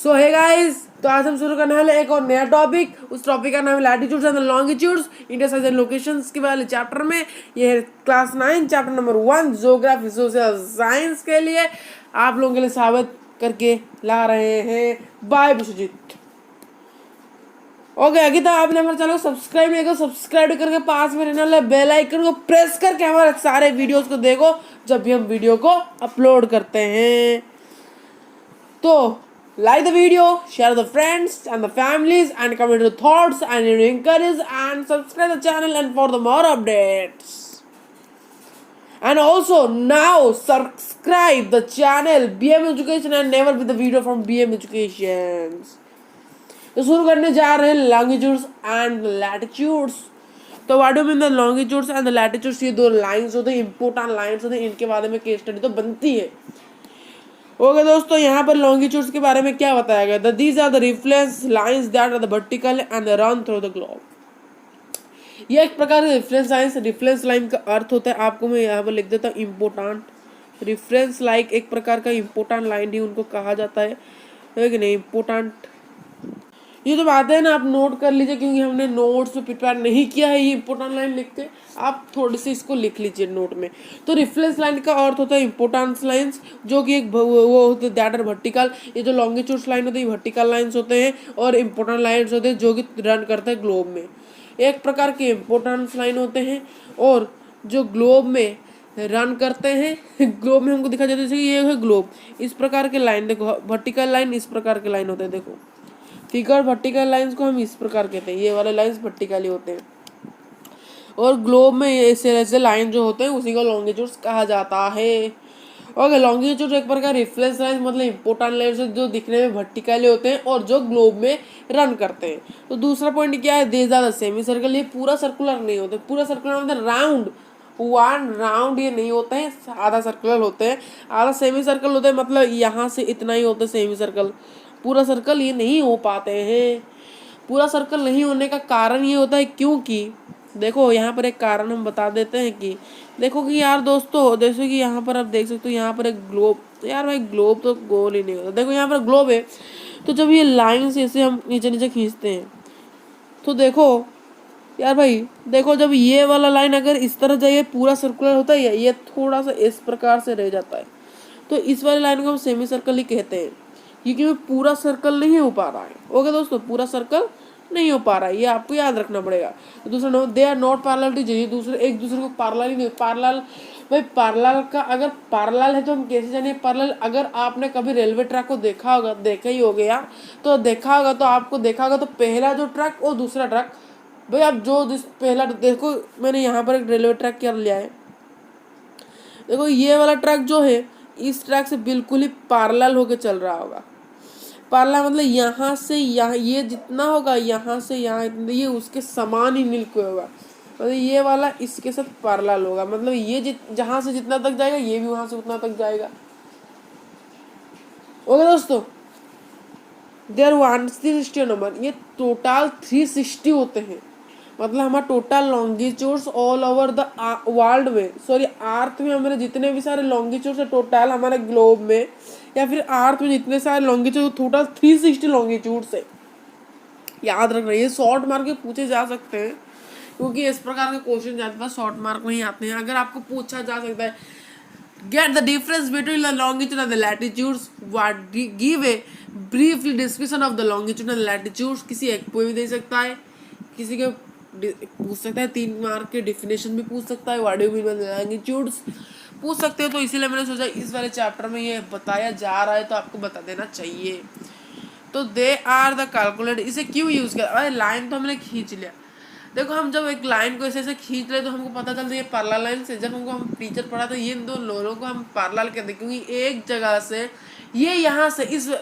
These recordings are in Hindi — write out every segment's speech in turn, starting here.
सो हे गाइस, तो आज हम शुरू करने वाले एक और नया टॉपिक। उस टॉपिक का नाम है latitudes and longitudes India size and locations के वाले चैप्टर में। ये है class 9 chapter number 1 geography social science के लिए आप लोगों के लिए साबित करके ला रहे हैं बाय विश्वजीत। ओके, अभी तो आपने हमारे चैनल को सब्सक्राइब नहीं किया, सब्सक्राइब करके पास में रहने वाले बेल आइकन को प्रेस करके हमारे सारे वीडियोस को देखो जब भी हम वीडियो को अपलोड करते हैं। तो like the video, share the friends and the families and comment your thoughts and your inquiries and subscribe the channel and for the more updates. And also now subscribe the channel BM Education and never be the video from BM Education. तो शुरू करने जा रहे हैं longitudes and latitudes। तो what do mean the longitudes and the latitudes, ये दो लाइंस होते हैं, इंपोर्टेंट लाइंस होते हैं, इनके बारे में केस स्टडी तो बनती है। ओके दोस्तों, यहाँ पर लॉन्गिट्यूड्स के बारे में क्या बताया गया? These are the reflex lines that are the vertical and run through the globe. ये एक प्रकार का रिफरेंस लाइंस। रिफरेंस लाइन का अर्थ होता है, आपको मैं यहाँ पर लिख देता हूँ, इम्पोर्टेंट। रिफरेंस लाइक एक प्रकार का इम्पोर्टेंट लाइन ही उनको कहा जाता है कि नहीं, इम्पोर्टेंट। ये जो बातें हैं ना, आप नोट कर लीजिए क्योंकि हमने नोट्स में प्रिपेयर नहीं किया है ये इंपॉर्टेंट लाइन लिख के। आप थोड़ी सी इसको लिख लीजिए नोट में। तो रिफ्लेक्स लाइन का अर्थ होता है इंपॉर्टेंस लाइंस, जो कि एक वो होते हैं दैट आर वर्टिकल। ये जो लॉन्गिट्यूड्स लाइन होते हैं वर्टिकल लाइंस होते हैं, और इंपॉर्टेंट लाइंस होते हैं जो कि रन करते हैं ग्लोब में। एक प्रकार के इंपॉर्टेंस लाइन होते हैं और जो ग्लोब में रन करते हैं। ग्लोब में हमको दिखा जाता है जैसे ये है ग्लोब, इस प्रकार के लाइन देखो, वर्टिकल लाइन इस प्रकार के लाइन होते हैं। देखो फिगर वर्टिकल लाइंस को हम इस प्रकार कहते हैं, ये वाले लाइंस वर्टिकली होते हैं। और ग्लोब में ऐसे लाइन जो होते हैं उसी को लॉन्गिट्यूड्स कहा जाता है। ओके, लॉन्गिट्यूड एक प्रकार रिफ्लेक्स लाइन मतलब इंपोर्टेंट लाइंस जो दिखने में वर्टिकली होते हैं और जो ग्लोब में रन करते हैं। तो दूसरा पॉइंट क्या है? दे ज्यादा सेमी सर्कल, ये पूरा सर्कुलर नहीं होते। पूरा सर्कुलर मतलब राउंड, वन राउंड ये नहीं होते हैं, आधा सर्कुलर होते हैं, आधा सेमी सर्कल होते हैं। मतलब यहाँ से इतना ही होता है सेमी सर्कल, पूरा सर्कल ये नहीं हो पाते हैं। पूरा सर्कल नहीं होने का कारण ये होता है क्योंकि देखो यहाँ पर एक कारण हम बता देते हैं कि देखो कि यार दोस्तों, जैसे कि यहाँ पर आप देख सकते हो, यहाँ पर एक ग्लोब, यार भाई ग्लोब तो गोल ही नहीं होता। देखो यहाँ पर ग्लोब है, तो जब ये लाइन से ऐसे हम नीचे नीचे खींचते हैं तो देखो यार भाई, देखो जब ये वाला लाइन अगर इस तरह जाइए पूरा सर्कुलर होता है, ये थोड़ा सा इस प्रकार से रह जाता है, तो इस वाले लाइन को हम सेमी सर्कल ही कहते हैं, क्योंकि पूरा सर्कल नहीं हो पा रहा है। ओके दोस्तों, पूरा सर्कल नहीं हो पा रहा है, ये आपको याद रखना पड़ेगा। तो दूसरा no, they are not parallel to, ये दूसरे एक दूसरे को पैरेलल ही नहीं। पैरेलल भाई, पैरेलल का अगर पैरेलल है तो हम कैसे जाने पैरेलल? अगर आपने कभी रेलवे ट्रैक को देखा होगा, देखा ही हो गया, तो देखा होगा तो आपको देखा होगा तो पहला जो ट्रैक और दूसरा ट्रैक, भाई आप जो पहला देखो, मैंने यहाँ पर एक रेलवे ट्रैक कर लिया है। देखो ये वाला ट्रैक जो है इस ट्रैक से बिल्कुल ही पैरेलल होके चल रहा होगा। पैरेलल मतलब यहाँ से यहाँ, ये जितना होगा यहाँ से यहाँ इतना, ये उसके समान ही मिलके होगा। मतलब ये वाला इसके साथ पैरेलल होगा, मतलब ये जहाँ से जितना तक जाएगा ये भी वहाँ से उतना तक जाएगा। ओके दोस्तों, देयर 160 नंबर, ये टोटल 360 होते हैं। मतलब हमारा total longitudes all over the world में, सॉरी अर्थ में हमारे जितने भी सारे लॉन्गिट्यूड्स है टोटल हमारे ग्लोब में या फिर अर्थ में जितने सारे लॉन्गिट्यूड, टोटल 360 लॉन्गिट्यूड्स है। याद रखना, ये शॉर्ट मार्क के पूछे जा सकते हैं क्योंकि इस प्रकार के क्वेश्चन ज्यादातर शॉर्ट मार्क में ही आते हैं। अगर आपको पूछा जा सकता है get the difference between the longitude and the latitudes, what give a briefly description of the longitude and latitudes, किसी एक को भी दे सकता है, किसी के पूछ सकता है, 3 मार्क के डिफिनेशन भी पूछ सकता है, what do you mean by longitudes पूछ सकते हो। तो इसीलिए मैंने सोचा इस वाले चैप्टर में ये बताया जा रहा है तो आपको बता देना चाहिए। तो दे आर द कैलकुलेट, इसे क्यों यूज कर, अरे लाइन तो हमने खींच लिया। देखो हम जब एक लाइन को ऐसे ऐसे खींच रहे तो हमको पता चलता है ये पैरेलल लाइन से। जब हमको हम टीचर पढ़ा तो ये दो लोगों को हम पैरेलल कहते हैं क्योंकि एक जगह से ये यहाँ से इस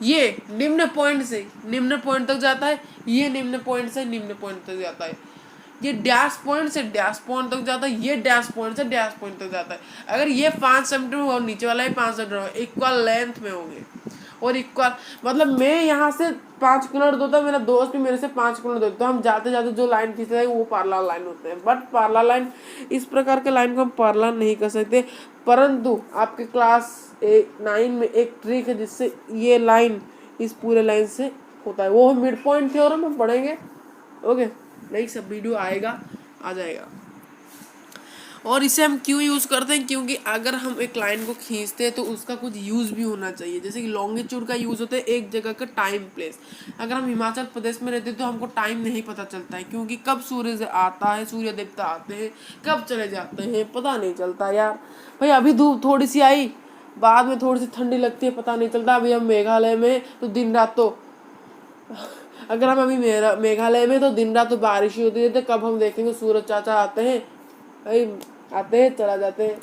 ये निम्न पॉइंट से निम्न पॉइंट तक जाता है, ये निम्न पॉइंट से निम्न पॉइंट तक जाता है, ये डैश पॉइंट से डैश पॉइंट तक जाता है, ये डैश पॉइंट से डैश पॉइंट तक जाता है। अगर ये 5 सेंटीमीटर और नीचे वाला ही 5 सेंटीमीटर इक्वल लेंथ में होंगे और इक्वल, मतलब मैं यहाँ से 5 किलोमीटर दूर था, मेरा दोस्त भी मेरे से 5 किलोमीटर दूर, तो हम जाते जाते जो लाइन खींचते हैं वो पैरेलल लाइन होते हैं। बट पैरेलल लाइन, इस प्रकार के लाइन को हम पैरेलल नहीं कर सकते, परंतु आपके क्लास 9 में एक ट्रिक है जिससे ये लाइन इस पूरे लाइन से होता है, वो मिड पॉइंट थ्योरम हम पढ़ेंगे। ओके, नेक्स्ट सब वीडियो आएगा, आ जाएगा। और इसे हम क्यों यूज़ करते हैं, क्योंकि अगर हम एक लाइन को खींचते हैं तो उसका कुछ यूज़ भी होना चाहिए। जैसे कि लॉन्गिट्यूड का यूज़ होता है एक जगह का टाइम प्लेस। अगर हम हिमाचल प्रदेश में रहते हैं तो हमको टाइम नहीं पता चलता है, क्योंकि कब सूर्य आता है, सूर्य देवता आते हैं, कब चले जाते हैं, पता नहीं चलता यार। भाई अभी धूप थोड़ी सी आई, बाद में थोड़ी सी ठंडी लगती है, पता नहीं चलता। अभी हम मेघालय में तो दिन रात तो अगर हम अभी मेघालय में तो दिन रात तो बारिश ही होती है, तो कब हम देखेंगे सूरज चाचा आते हैं, भाई आते हैं चला जाते हैं,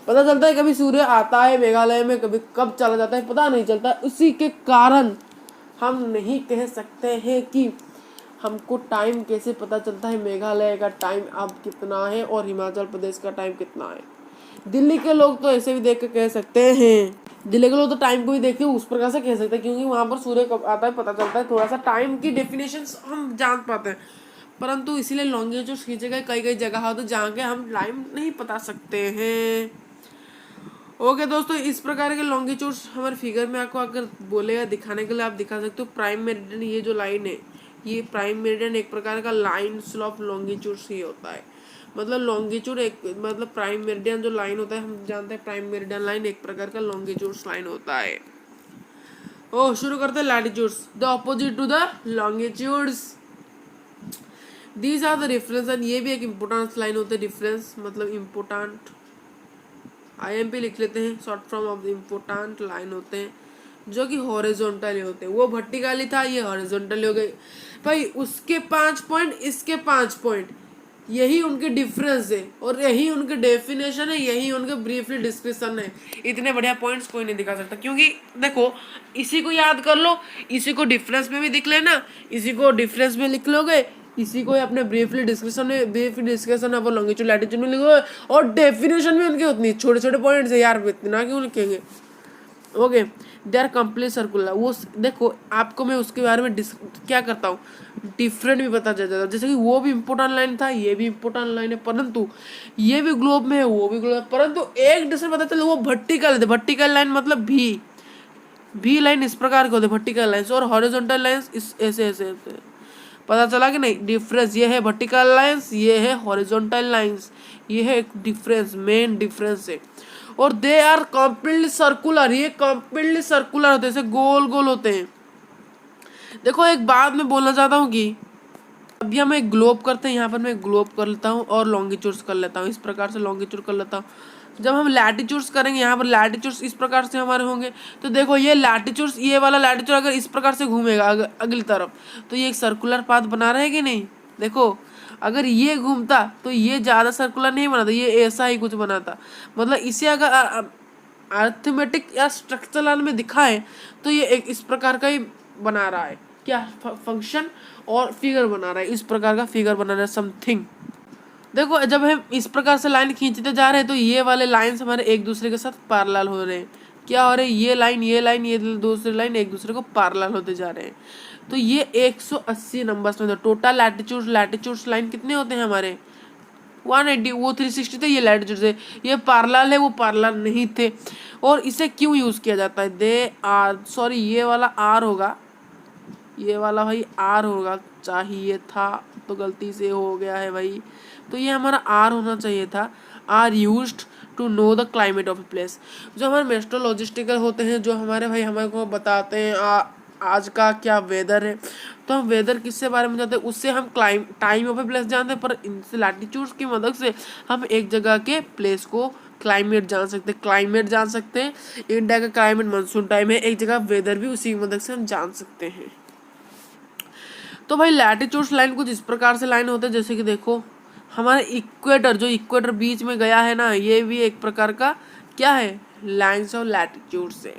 पता चलता है कभी सूर्य आता है मेघालय में, कभी कब चला जाता है, पता नहीं चलता। उसी के कारण हम नहीं कह सकते हैं कि हमको टाइम कैसे पता चलता है, मेघालय का टाइम अब कितना है और हिमाचल प्रदेश का टाइम कितना है। दिल्ली के लोग तो ऐसे भी देख के कह सकते हैं, दिल्ली के लोग तो टाइम को भी देख के उस प्रकार से कह सकते हैं, क्योंकि वहाँ पर सूर्य कब आता है पता चलता है, थोड़ा सा टाइम की डेफिनेशन हम जान पाते हैं। परंतु इसीलिए लॉन्गिट्यूड खींचे गए कई कई जगह हो तो जहाँ के हम टाइम नहीं पता सकते हैं। ओके दोस्तों, इस प्रकार के लॉन्गिट्यूड्स हमारे फिगर में आपको अगर बोलेगा दिखाने के लिए आप दिखा सकते हो। प्राइम मेरिडियन, ये जो लाइन है, ये प्राइम मेरिडियन एक प्रकार का लाइन ऑफ लॉन्गिट्यूड्स ही होता है। मतलब लॉन्गिट्यूड एक मतलब प्राइम मेरिडियन जो लाइन होता है, हम जानते हैं प्राइम मेरिडियन लाइन एक प्रकार का लॉन्गिट्यूड्स लाइन होता है। शुरू करते हैं latitudes, the opposite to the longitudes. These are the difference, and ये भी एक इम्पोर्टेंट लाइन होता है। डिफरेंस मतलब इम्पोर्टेंट, IMP लिख लेते हैं, short form of the important line होते हैं जो कि हॉरिजॉन्टली होते हैं। वो वर्टिकली था, ये हॉरिजॉन्टली हो गई। भाई उसके 5 पॉइंट, इसके 5 पॉइंट, यही उनके डिफरेंस है और यही उनके डेफिनेशन है, यही उनके ब्रीफली डिस्क्रिप्शन है। इतने बढ़िया पॉइंट्स कोई नहीं दिखा सकता, क्योंकि देखो इसी को याद कर लो, इसी को डिफरेंस में भी दिख लेना, इसी को डिफरेंस में लिख लोगे, इसी को अपने ब्रीफली डिस्क्रिप्शन में, ब्रीफली डिस्क्रिप्शन आप लॉन्गिट्यूड लैटिट्यूड में लिखोगे, और डेफिनेशन में उनके उतनी छोटे छोटे पॉइंट्स है यार, इतना क्यों लिखेंगे। Okay, they are complete circular. वो देखो आपको मैं उसके बारे में क्या करता हूँ, डिफरेंट भी पता चल जाता है। जैसे कि वो भी इम्पोर्टेंट लाइन था, ये भी इम्पोर्टेंट लाइन है, परंतु ये भी ग्लोब में है, वो भी ग्लोब है, परंतु एक डिफरेंस पता चला, वो वर्टिकल है। वर्टिकल लाइन मतलब भी लाइन इस प्रकार के होते वर्टिकल लाइन्स, और हॉरिजॉन्टल लाइन्स इस ऐसे ऐसे होते। पता चला कि नहीं डिफरेंस, ये है वर्टिकल लाइन्स, ये है हॉरिजॉन्टल लाइन्स, ये है एक डिफरेंस, मेन डिफरेंस है। और दे आर कम्प्लीटली सर्कुलर, ये कम्प्लीटली सर्कुलर होते हैं, जैसे गोल गोल होते हैं। देखो एक बात मैं बोलना चाहता हूँ कि अभी हम एक ग्लोब करते हैं, यहाँ पर मैं ग्लोब कर लेता हूँ और लॉन्गिट्यूड्स कर लेता हूँ, इस प्रकार से लॉन्गिट्यूड कर लेता हूँ। जब हम लैटिट्यूड्स करेंगे, यहाँ पर लैटिट्यूड्स इस प्रकार से हमारे होंगे, तो देखो ये लैटिट्यूड्स, ये वाला लैटिट्यूड अगर इस प्रकार से घूमेगा अगली तरफ, तो ये एक सर्कुलर पाथ बना रहा है कि नहीं। देखो अगर ये घूमता तो ये ज़्यादा सर्कुलर नहीं बनाता, ये ऐसा ही कुछ बनाता। मतलब इसे अगर अर्थमेटिक या स्ट्रक्चरल में दिखाएं तो ये एक इस प्रकार का ही बना रहा है, क्या फंक्शन और फिगर बना रहा है, इस प्रकार का फिगर बना रहा है समथिंग। देखो जब हम इस प्रकार से लाइन खींचते जा रहे हैं तो ये वाले लाइन्स हमारे एक दूसरे के साथ पैरेलल हो रहे हैं। क्या हो रहे हैं, ये लाइन ये दूसरी लाइन एक दूसरे को पैरेलल होते जा रहे हैं। तो ये 180 नंबर्स में, टोटल लैटिट्यूड्स लाइन कितने होते हैं हमारे 180, वो 360 थे, ये लैटिट्यूड थे, ये पैरेलल है, वो पैरेलल नहीं थे। और इसे क्यों यूज़ किया जाता है, दे आर, सॉरी ये वाला आर होगा, ये वाला भाई आर होगा चाहिए था, तो गलती से हो गया है भाई, तो ये हमारा आर होना चाहिए था। Are used to know the climate of a place. जो हमारे मेट्रोलॉजिस्टिकल होते हैं, जो हमारे भाई हमारे को बताते हैं आज का क्या वेदर है, तो हम वेदर किससे बारे में जानते हैं, उससे हम टाइम ऑफ ए प्लेस जानते हैं। पर इनसे लैटिट्यूड्स की मदद से हम एक जगह के प्लेस को क्लाइमेट जान सकते हैं, इंडिया का क्लाइमेट मानसून टाइम है, एक जगह वेदर भी उसी की मदद से हम जान सकते हैं। तो भाई लैटिट्यूड्स लाइन कुछ इस प्रकार से लाइन होते हैं, जैसे कि देखो हमारे इक्वेटर, जो इक्वेटर बीच में गया है ना, ये भी एक प्रकार का क्या है, लाइन्स ऑफ लैटिट्यूड्स है।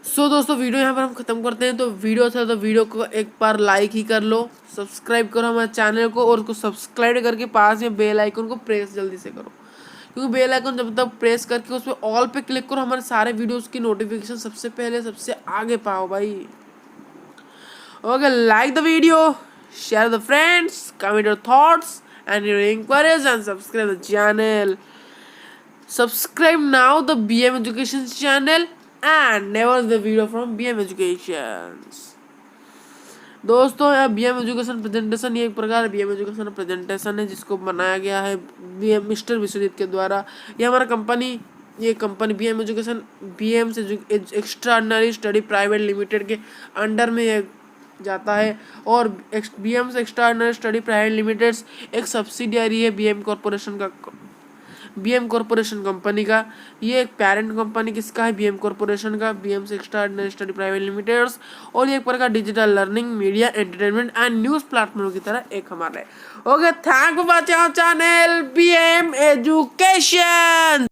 सो दोस्तों वीडियो यहाँ पर हम खत्म करते हैं। तो वीडियो अच्छा तो वीडियो को एक बार लाइक ही कर लो, सब्सक्राइब करो हमारे चैनल को, और उसको सब्सक्राइब करके पास में बेल आइकन को प्रेस जल्दी से करो, क्योंकि बेल आइकन जब तक प्रेस करके उस पर ऑल पे क्लिक करो, हमारे सारे वीडियोस की नोटिफिकेशन सबसे पहले सबसे आगे पाओ भाई। Okay, like the video, share the friends, comment your thoughts and your inquiries, and subscribe the channel. Subscribe now the BM Education channel and never the video from BM Educations. दोस्तों यह BM एजुकेशन प्रेजेंटेशन, ये एक प्रकार BM एजुकेशन प्रेजेंटेशन है जिसको बनाया गया है BM मिस्टर विश्वजीत के द्वारा। ये हमारा कंपनी, ये कंपनी BM एजुकेशन BM से एक्स्ट्राऑर्डिनरी स्टडी प्राइवेट लिमिटेड के अंडर में ये जाता है और BM से एक्स्ट्राऑर्डिनरी स्टडी प्राइवेट लिमिटेड एक सब्सिडियरी है BM कॉरपोरेशन का, BM कॉरपोरेशन कंपनी का। ये एक पेरेंट कंपनी किसका है? BM कॉरपोरेशन का, BM से एक्स्ट्राऑर्डिनरी स्टडी प्राइवेट लिमिटेड्स। और ये एक प्रकार digital learning, media, entertainment and news platform की तरह एक हमारा है। Okay, thank you for watching our channel BM education.